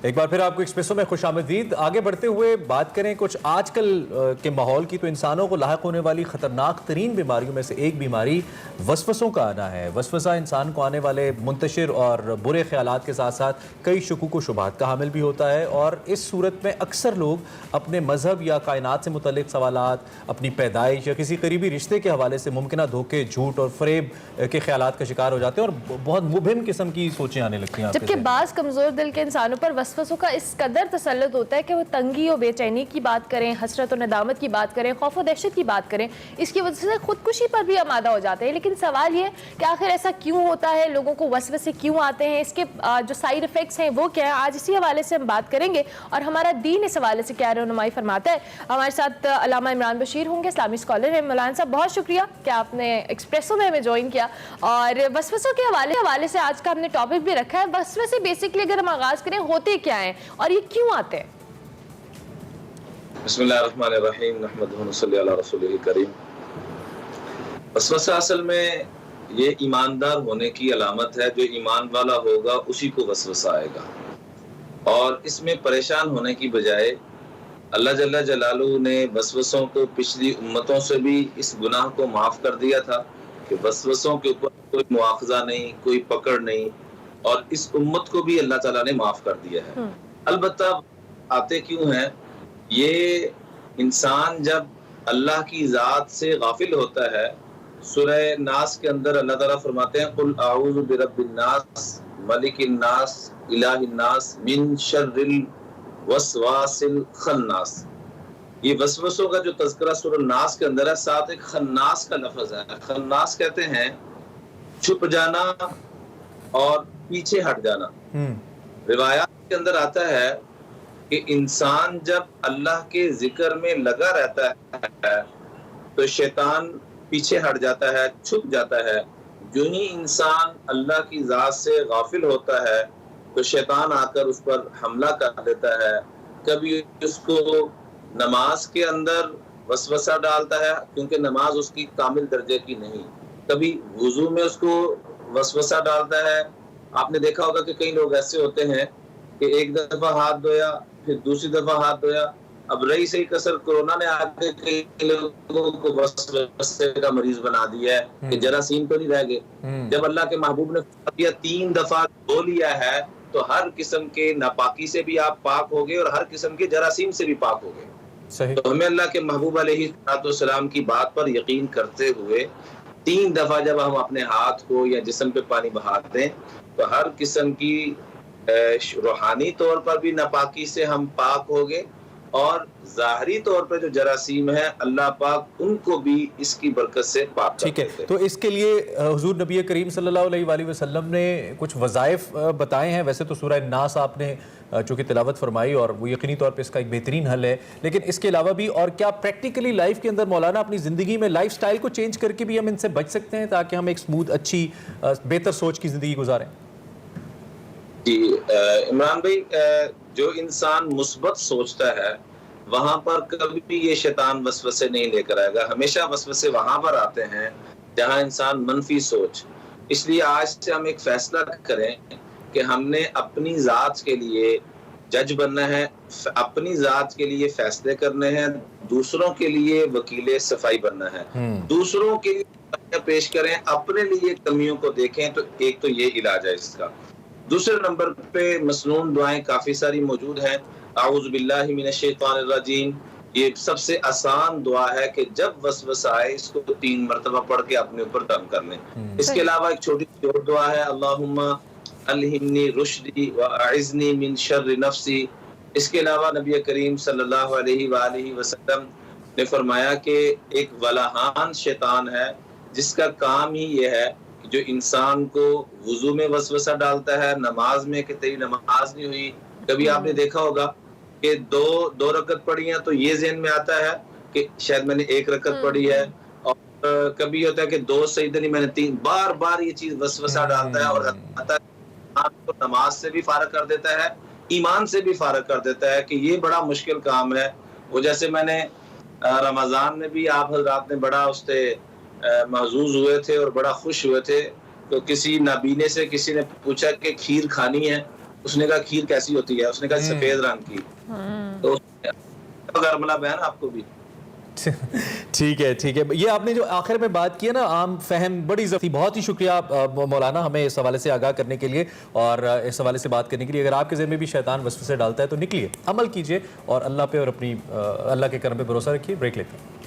ایک بار پھر آپ کو ایکسپریسو میں خوش آمدید۔ آگے بڑھتے ہوئے بات کریں کچھ آج کل کے ماحول کی، تو انسانوں کو لاحق ہونے والی خطرناک ترین بیماریوں میں سے ایک بیماری وسوسوں کا آنا ہے۔ وسوسہ انسان کو آنے والے منتشر اور برے خیالات کے ساتھ ساتھ کئی شکوک و شبہات کا حامل بھی ہوتا ہے، اور اس صورت میں اکثر لوگ اپنے مذہب یا کائنات سے متعلق سوالات، اپنی پیدائش یا کسی قریبی رشتے کے حوالے سے ممکنہ دھوکے، جھوٹ اور فریب کے خیالات کا شکار ہو جاتے ہیں، اور بہت مبہم قسم کی سوچیں آنے لگتی ہیں۔ جبکہ بعض کمزور دل کے انسانوں پر وسوسوں کا اس قدر تسلط ہوتا ہے کہ وہ تنگی و بے چینی کی بات کریں، حسرت و ندامت کی بات کریں، خوف و دہشت کی بات کریں، اس کی وجہ سے خودکشی پر بھی آمادہ ہو جاتے ہیں۔ لیکن سوال یہ کہ آخر ایسا کیوں ہوتا ہے، لوگوں کو وسوسے کیوں آتے ہیں، اس کے جو سائیڈ ایفیکٹس ہیں وہ کیا ہیں، آج اسی حوالے سے ہم بات کریں گے اور ہمارا دین اس حوالے سے کیا رہنمائی فرماتا ہے۔ ہمارے ساتھ علامہ عمران بشیر ہوں گے، اسلامی اسکالر ہیں۔ مولانا صاحب بہت شکریہ کہ آپ نے ایکسپریسو میں ہمیں جوائن کیا، اور وسوسوں کے حوالے سے آج کا ہم نے ٹاپک بھی رکھا ہے۔ وسوسے بیسکلی اگر ہم آغاز کریں ہوتے کیا ہیں اور یہ کیوں آتے ہیں؟ بسم اللہ الرحمن الرحیم، نحمدہ و صلی علی رسولہ الکریم۔ وسوسہ اصل میں یہ ایماندار ہونے کی علامت ہے۔ جو ایمان والا ہوگا اسی کو وسوسہ آئے گا، اور اس میں پریشان ہونے کی بجائے اللہ جل جلالہ نے وسوسوں کو پچھلی امتوں سے بھی اس گناہ کو معاف کر دیا تھا کہ وسوسوں کے اوپر کوئی مواخذہ نہیں، کوئی پکڑ نہیں، اور اس امت کو بھی اللہ تعالیٰ نے معاف کر دیا ہے۔ البتہ آتے کیوں ہیں؟ یہ انسان جب اللہ کی ذات سے غافل ہوتا ہے۔ سورہ ناس کے اندر اللہ تعالیٰ فرماتے ہیں قل اعوذ برب الناس ملک الناس الہ الناس من شر الوسواس الخناس۔ یہ وسوسوں کا جو تذکرہ سورہ ناس کے اندر ہے، ساتھ ایک خناس کا لفظ ہے۔ خناس کہتے ہیں چھپ جانا اور پیچھے ہٹ جانا۔ روایات کے اندر آتا ہے کہ انسان جب اللہ کے ذکر میں لگا رہتا ہے تو شیطان پیچھے ہٹ جاتا ہے، چھپ جاتا ہے۔ جو ہی انسان اللہ کی ذات سے غافل ہوتا ہے تو شیطان آ کر اس پر حملہ کر دیتا ہے۔ کبھی اس کو نماز کے اندر وسوسہ ڈالتا ہے، کیونکہ نماز اس کی کامل درجے کی نہیں۔ کبھی وضو میں اس کو وسوسہ ڈالتا ہے۔ آپ نے دیکھا ہوگا کہ کئی لوگ ایسے ہوتے ہیں کہ ایک دفعہ ہاتھ دھویا، پھر دوسری دفعہ ہاتھ دھویا۔ اب رہی صحیح کسر کورونا نے آ کے کئی لوگوں کو وسوسے کا مریض بنا دیا ہے کہ جراثیم تو نہیں رہ گئے۔ جب اللہ کے محبوب نے 3 دفعہ دھو لیا ہے تو ہر قسم کے ناپاکی سے بھی آپ پاک ہو گئے اور ہر قسم کے جراثیم سے بھی پاک ہو گئے۔ تو ہمیں اللہ کے محبوب علیہ السلام کی بات پر یقین کرتے ہوئے 3 دفعہ جب ہم اپنے ہاتھ کو یا جسم پہ پانی بہا دیں تو ہر قسم کی روحانی طور پر بھی ناپاکی سے ہم پاک ہو گئے، اور ظاہری طور پر جو جراثیم ہے اللہ پاک ان کو بھی اس کی برکت سے پاک کر دیتے ہیں۔ ٹھیک ہے، تو اس کے لیے حضور نبی کریم صلی اللہ علیہ وآلہ وسلم نے کچھ وظائف بتائے ہیں۔ ویسے تو سورہ الناس آپ نے چونکہ تلاوت فرمائی اور وہ یقینی طور پہ اس کا ایک بہترین حل ہے، لیکن اس کے علاوہ بھی اور کیا پریکٹیکلی لائف کے اندر مولانا اپنی زندگی میں لائف سٹائل کو چینج کر کے بھی ہم ان سے بچ سکتے ہیں تاکہ ہم ایک سموتھ، اچھی، بہتر سوچ کی زندگی گزاریں؟ جی عمران بھائی، جو انسان مثبت سوچتا ہے وہاں پر کبھی بھی یہ شیطان وسوسے نہیں لے کر آئے گا۔ ہمیشہ وسوسے وہاں پر آتے ہیں جہاں انسان منفی سوچ۔ اس لیے آج سے ہم ایک فیصلہ کریں کہ ہم نے اپنی ذات کے لیے جج بننا ہے، اپنی ذات کے لیے فیصلے کرنے ہیں، دوسروں کے لیے وکیل صفائی بننا ہے، دوسروں کے لیے پیش کریں، اپنے لیے کمیوں کو دیکھیں۔ تو ایک تو یہ علاج ہے اس کا۔ دوسرے نمبر پہ مسنون دعائیں کافی ساری موجود ہیں۔ اعوذ باللہ من الشیطان الرجیم، یہ سب سے آسان دعا ہے کہ جب وسوسہ آئے اس کو 3 مرتبہ پڑھ کے اپنے اوپر دم کر لیں۔ اس کے علاوہ ایک چھوٹی سی اور دعا ہے، اللہم الہمنی رشدی واعذنی من شر نفسی۔ اس کے علاوہ نبی کریم صلی اللہ علیہ وآلہ وسلم نے فرمایا کہ ایک ولاحان شیطان ہے جس کا کام ہی یہ ہے جو انسان کو وضو میں وسوسہ ڈالتا ہے، نماز میں کہ تیری نماز نہیں ہوئی۔ کبھی آپ نے دیکھا ہوگا کہ دو رکعت پڑھی ہیں تو یہ ذہن میں آتا ہے کہ شاید میں نے 1 رکعت پڑھی ہے، اور کبھی ہوتا ہے کہ 2 سجدے نہیں، میں نے 3۔ بار بار یہ چیز وسوسہ ڈالتا ہے، اور آپ کو نماز سے بھی فارغ کر دیتا ہے، ایمان سے بھی فارغ کر دیتا ہے کہ یہ بڑا مشکل کام ہے۔ وہ جیسے میں نے رمضان میں بھی آپ حضرات نے بڑا اس سے محظوظ ہوئے تھے اور بڑا خوش ہوئے تھے، تو کسی نابینے سے کسی نے پوچھا کہ کھیر کھانی ہے اس نے کہا کھیر کیسی ہوتی ہے؟ اس نے کہا سفید رنگ کی. تو گرملا بہن آپ کو بھی. ٹھیک ہے ٹھیک ہے. یہ آپ نے جو آخر میں بات کی ہے نا عام فہم بڑی ضروری. بہت ہی شکریہ مولانا ہمیں اس حوالے سے آگاہ کرنے کے لیے اور اس حوالے سے بات کرنے کے لیے. اگر آپ کے ذہن میں بھی شیطان وسوسے ڈالتا ہے تو نکلیے، عمل کیجیے اور اللہ پہ اور اپنی اللہ کے کرم پہ بھروسہ رکھیے. بریک لیتے ہیں.